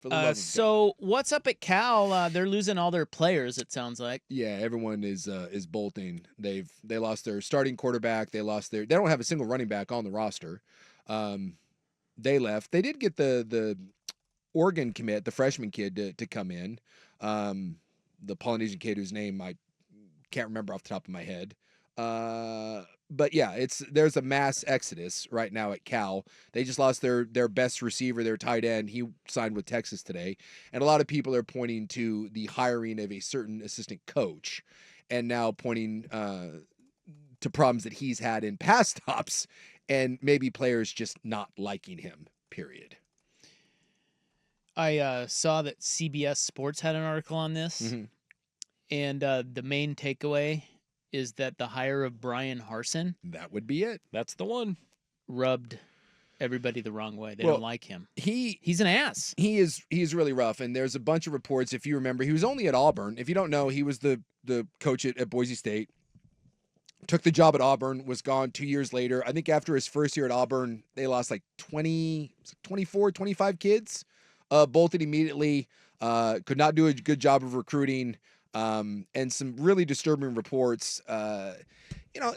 For the love of God. So what's up at Cal? They're losing all their players, it sounds like. Yeah, everyone is bolting. They lost their starting quarterback. They don't have a single running back on the roster. They left. They did get the Oregon commit, the freshman kid to come in. The Polynesian kid whose name I can't remember off the top of my head. But yeah, there's a mass exodus right now at Cal. They just lost their best receiver, their tight end. He signed with Texas today. And a lot of people are pointing to the hiring of a certain assistant coach and now pointing to problems that he's had in past stops and maybe players just not liking him, period. I saw that CBS Sports had an article on this, Mm-hmm. and the main takeaway is that the hire of Brian Harsin That would be it. That's the one. rubbed everybody the wrong way. They don't like him. He's an ass. He's really rough, and there's a bunch of reports. If you remember, he was only at Auburn. If you don't know, he was the coach at Boise State. Took the job at Auburn, was gone 2 years later. I think after his first year at Auburn, they lost like 24, 25 kids. Bolted immediately. Could not do a good job of recruiting. And some really disturbing reports. And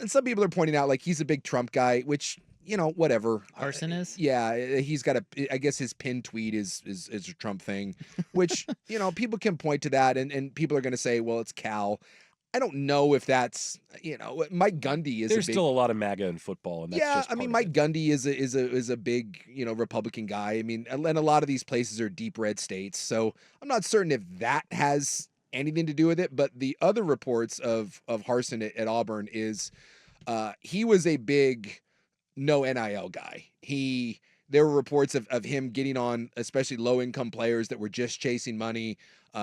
some people are pointing out like he's a big Trump guy, which, whatever. Harsin is? Yeah, he's got I guess his pinned tweet is a Trump thing, which, people can point to that and people are going to say, well, it's Cal. I don't know if that's, Mike Gundy is There's still a lot of MAGA in football. And that's yeah, just I mean, Mike Gundy is a big, Republican guy. I mean, and a lot of these places are deep red states. So I'm not certain if that has anything to do with it. But the other reports of Harsin at Auburn is he was a big no NIL guy. There were reports of him getting on, especially low-income players that were just chasing money.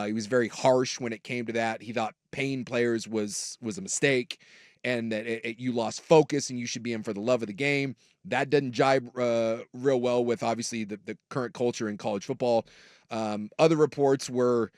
He was very harsh when it came to that. He thought paying players was a mistake and that you lost focus and you should be in for the love of the game. That doesn't jibe real well with, obviously, the current culture in college football. Other reports were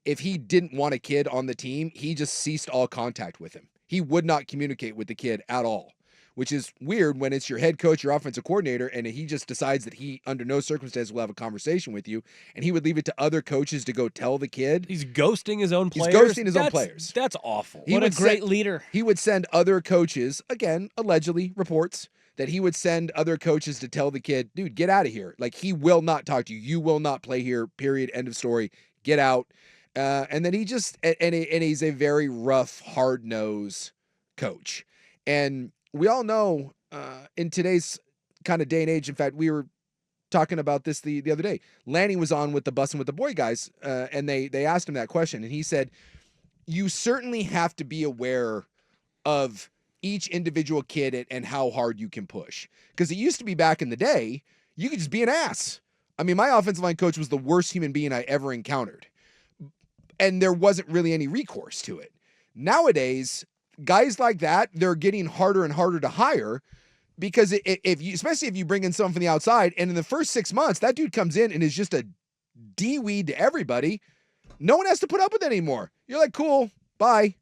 if he didn't want a kid on the team, he just ceased all contact with him. He would not communicate with the kid at all, which is weird when it's your head coach, your offensive coordinator, and he just decides that he, under no circumstances, will have a conversation with you, and he would leave it to other coaches to go tell the kid. He's ghosting his own players. He's ghosting his own players. That's awful. What a great leader. He would send other coaches, again, allegedly, reports, that he would send other coaches to tell the kid, dude, get out of here. Like, he will not talk to you. You will not play here, period, end of story. Get out. And then he just, and he's a very rough, hard-nosed coach. And we all know in today's kind of day and age, in fact, we were talking about this the other day. Lanny was on with the Bussin' with the Boy guys, and they asked him that question, and he said, you certainly have to be aware of each individual kid and how hard you can push. Because it used to be back in the day, you could just be an ass. I mean, my offensive line coach was the worst human being I ever encountered. And there wasn't really any recourse to it. Nowadays, guys like that, they're getting harder and harder to hire because especially if you bring in someone from the outside, and in the first 6 months, that dude comes in and is just a D-weed to everybody. No one has to put up with it anymore. You're like, cool, bye.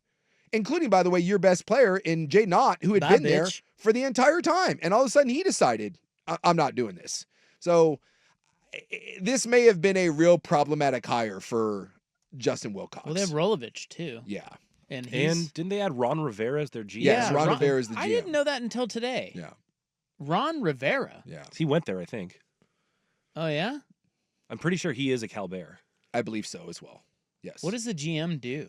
Including, by the way, your best player in Jay Knott, who had been there for the entire time. And all of a sudden he decided, I'm not doing this. So this may have been a real problematic hire for Justin Wilcox. Well, they have Rolovich, too. Yeah. And didn't they add Ron Rivera as their GM? Yes, Ron Rivera is the GM. I didn't know that until today. Yeah. Ron Rivera? Yeah. He went there, I think. Oh, yeah? I'm pretty sure he is a Cal Bear. I believe so as well. Yes. What does the GM do?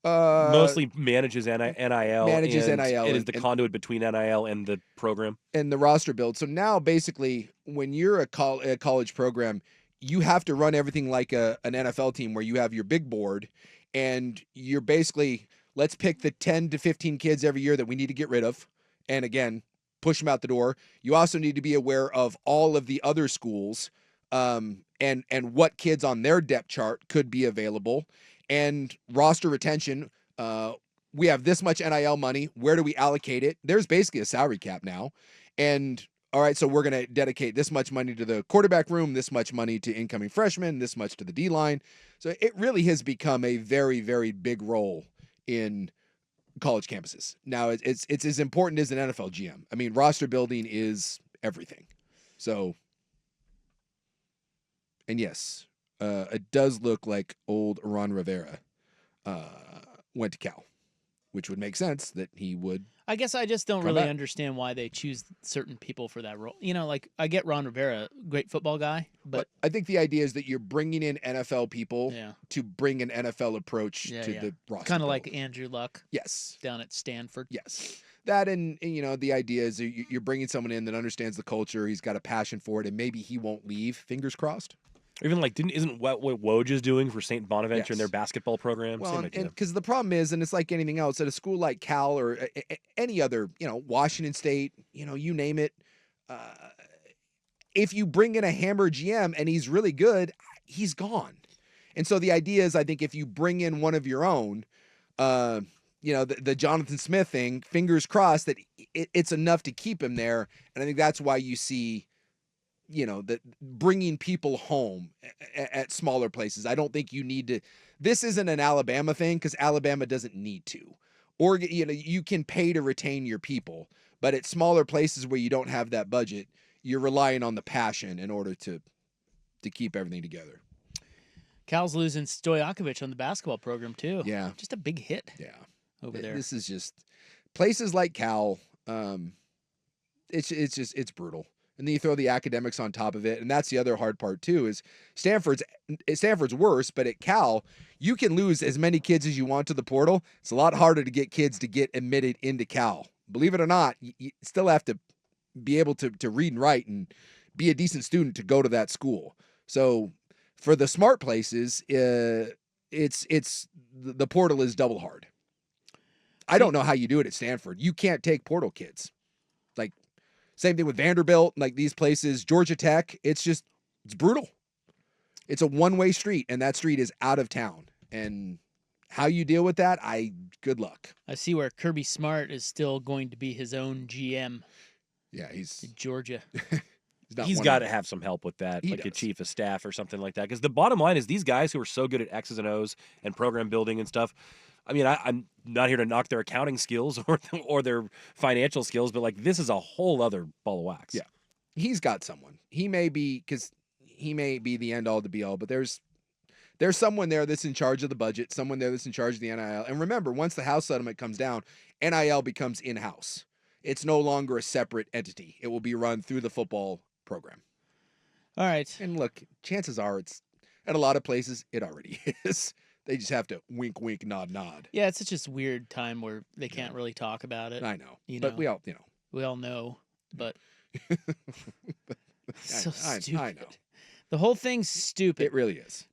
Mostly manages NIL. Manages and NIL. It is the conduit between NIL and the program. And the roster build. So now, basically, when you're a college program, you have to run everything like an NFL team where you have your big board and you're basically, let's pick the 10 to 15 kids every year that we need to get rid of. And again, push them out the door. You also need to be aware of all of the other schools and what kids on their depth chart could be available and roster retention. We have this much NIL money. Where do we allocate it? There's basically a salary cap now. And all right, so we're going to dedicate this much money to the quarterback room, this much money to incoming freshmen, this much to the D-line. So it really has become a very, very big role in college campuses. Now, it's as important as an NFL GM. I mean, roster building is everything. So And yes, it does look like old Ron Rivera went to Cal, which would make sense that he would. I guess I just don't Come really back. understand why they choose certain people for that role. You know, like I get Ron Rivera, great football guy, but I think the idea is that you're bringing in NFL people yeah, to bring an NFL approach yeah, to yeah. the roster. Kind of build. like Andrew Luck Yes. down at Stanford. Yes. That and the idea is you're bringing someone in that understands the culture. He's got a passion for it, and maybe he won't leave. Fingers crossed. Or even like, isn't what Woj is doing for St. Bonaventure in their Yes. basketball program? Well, Same and idea. because the problem is, and it's like anything else, at a school like Cal or any other, Washington State, you name it. If you bring in a hammer GM and he's really good, he's gone. And so the idea is, I think if you bring in one of your own, the Jonathan Smith thing, fingers crossed that it's enough to keep him there. And I think that's why you see, that bringing people home at smaller places. I don't think you need to. This isn't an Alabama thing because Alabama doesn't need to. Or, you can pay to retain your people. But at smaller places where you don't have that budget, you're relying on the passion in order to keep everything together. Cal's losing Stojakovic on the basketball program too. Yeah. Just a big hit. Yeah. Over there. This is just places like Cal. It's brutal. And then you throw the academics on top of it. And that's the other hard part too, is Stanford's worse, but at Cal, you can lose as many kids as you want to the portal. It's a lot harder to get kids to get admitted into Cal. Believe it or not, you still have to be able to read and write and be a decent student to go to that school. So for the smart places, it's the portal is double hard. I don't know how you do it at Stanford. You can't take portal kids. Like, same thing with Vanderbilt, like these places, Georgia Tech. It's brutal. It's a one-way street, and that street is out of town. And how you deal with that, good luck. I see where Kirby Smart is still going to be his own GM. Yeah, he's in Georgia. He's got to have some help with that, like a chief of staff or something like that. Because the bottom line is these guys who are so good at X's and O's and program building and stuff. I mean, I'm not here to knock their accounting skills or their financial skills, but like this is a whole other ball of wax. Yeah, he's got someone. He may be the end all to be all, but there's someone there that's in charge of the budget, someone there that's in charge of the NIL. And remember, once the House settlement comes down, NIL becomes in-house. It's no longer a separate entity. It will be run through the football program. All right. And look, chances are it's at a lot of places it already is. They just have to wink, wink, nod, nod. Yeah, it's such a weird time where they can't really talk about it. I know. But we all, we all know, but so I stupid. know. The whole thing's stupid. It really is.